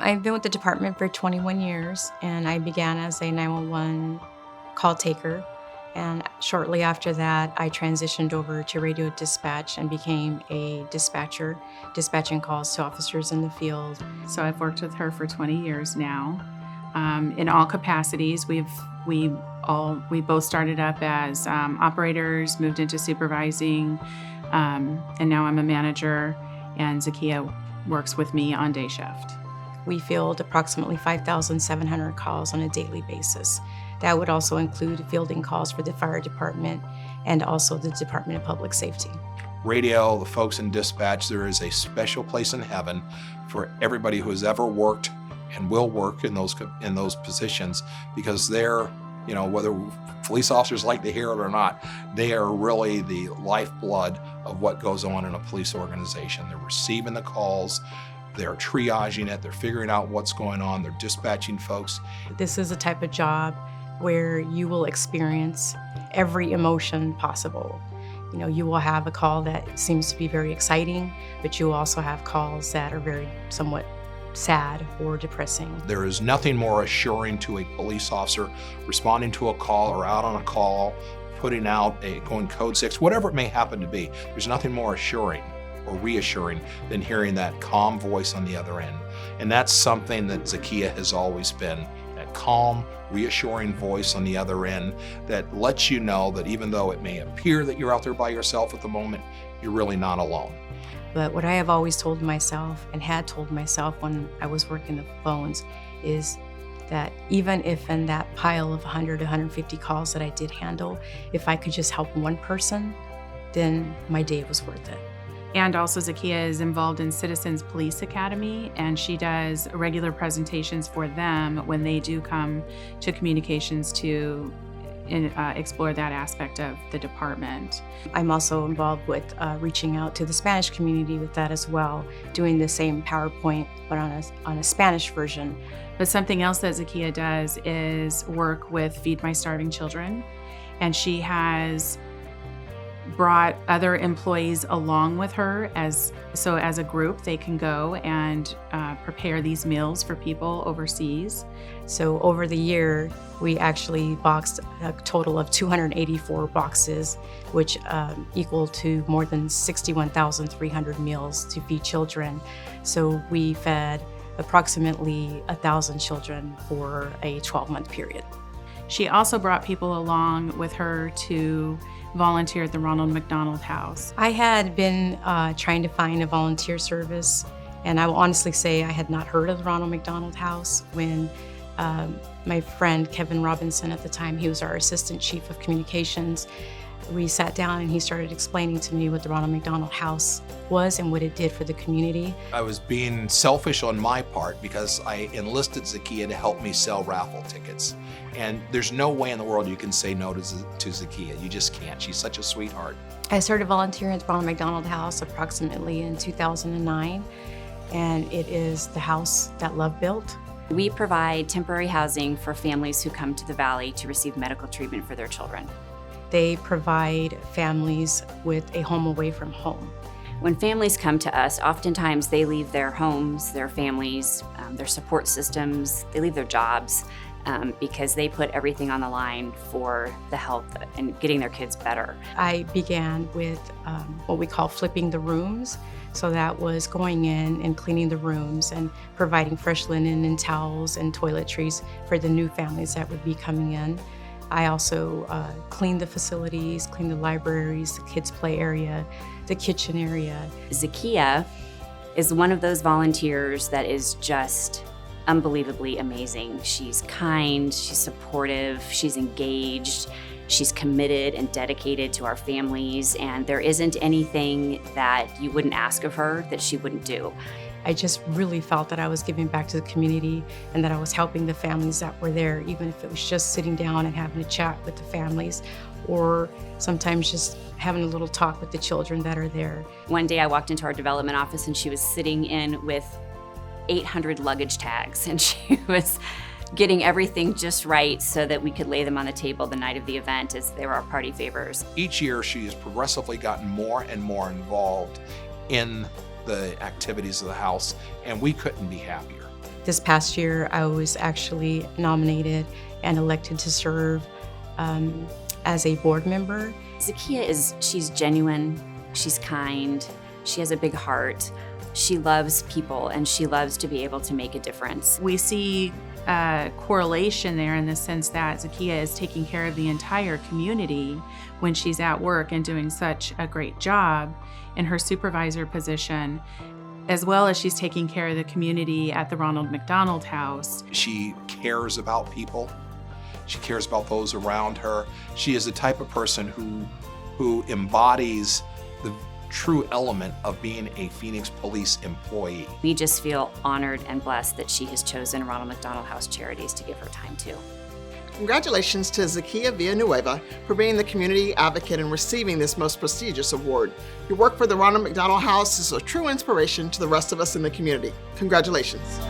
I've been with the department for 21 years, and I began as a 911 call taker. And shortly after that, I transitioned over to radio dispatch and became a dispatcher, dispatching calls to officers in the field. So I've worked with her for 20 years now. In all capacities, we both started up as operators, moved into supervising, and now I'm a manager, and Zachia works with me on day shift. We field approximately 5,700 calls on a daily basis. That would also include fielding calls for the fire department and also the Department of Public Safety. Radio, the folks in dispatch, there is a special place in heaven for everybody who has ever worked and will work in those positions, because they're, whether police officers like to hear it or not, they are really the lifeblood of what goes on in a police organization. They're receiving the calls, they're triaging it, they're figuring out what's going on, they're dispatching folks. This is a type of job where you will experience every emotion possible. You will have a call that seems to be very exciting, but you will also have calls that are very somewhat sad or depressing. There is nothing more assuring to a police officer responding to a call or out on a call, putting out going code 6, whatever it may happen to be. There's nothing more assuring or reassuring than hearing that calm voice on the other end. And that's something that Zachia has always been, that calm, reassuring voice on the other end that lets you know that even though it may appear that you're out there by yourself at the moment, you're really not alone. But what I have always told myself and had told myself when I was working the phones is that even if in that pile of 100 to 150 calls that I did handle, if I could just help one person, then my day was worth it. And also Zachia is involved in Citizens Police Academy, and she does regular presentations for them when they do come to communications to explore that aspect of the department. I'm also involved with reaching out to the Spanish community with that as well, doing the same PowerPoint, but on a Spanish version. But something else that Zachia does is work with Feed My Starving Children, and she has brought other employees along with her as a group they can go and prepare these meals for people overseas. So over the year, we actually boxed a total of 284 boxes, which equal to more than 61,300 meals to feed children. So we fed approximately 1,000 children for a 12-month period. She also brought people along with her to volunteer at the Ronald McDonald House. I had been trying to find a volunteer service, and I will honestly say I had not heard of the Ronald McDonald House when my friend Kevin Robinson at the time, he was our assistant chief of communications, we sat down and he started explaining to me what the Ronald McDonald House was and what it did for the community. I was being selfish on my part because I enlisted Zachia to help me sell raffle tickets. And there's no way in the world you can say no to Zachia. You just can't. She's such a sweetheart. I started volunteering at the Ronald McDonald House approximately in 2009, and it is the house that Love built. We provide temporary housing for families who come to the Valley to receive medical treatment for their children. They provide families with a home away from home. When families come to us, oftentimes they leave their homes, their families, their support systems, they leave their jobs because they put everything on the line for the health and getting their kids better. I began with what we call flipping the rooms. So that was going in and cleaning the rooms and providing fresh linen and towels and toiletries for the new families that would be coming in. I also cleaned the facilities, cleaned the libraries, the kids' play area, the kitchen area. Zachia is one of those volunteers that is just unbelievably amazing. She's kind, she's supportive, she's engaged, she's committed and dedicated to our families, and there isn't anything that you wouldn't ask of her that she wouldn't do. I just really felt that I was giving back to the community and that I was helping the families that were there, even if it was just sitting down and having a chat with the families, or sometimes just having a little talk with the children that are there. One day I walked into our development office and she was sitting in with 800 luggage tags, and she was getting everything just right so that we could lay them on the table the night of the event, as they were our party favors. Each year she has progressively gotten more and more involved in the activities of the house, and we couldn't be happier. This past year, I was actually nominated and elected to serve as a board member. Zachia she's genuine, she's kind, she has a big heart, she loves people, and she loves to be able to make a difference. We see a correlation there in the sense that Zachia is taking care of the entire community when she's at work and doing such a great job in her supervisor position, as well as she's taking care of the community at the Ronald McDonald House. She cares about people. She cares about those around her. She is the type of person who embodies the true element of being a Phoenix Police employee. We just feel honored and blessed that she has chosen Ronald McDonald House Charities to give her time to. Congratulations to Zachia Villanueva for being the community advocate and receiving this most prestigious award. Your work for the Ronald McDonald House is a true inspiration to the rest of us in the community. Congratulations.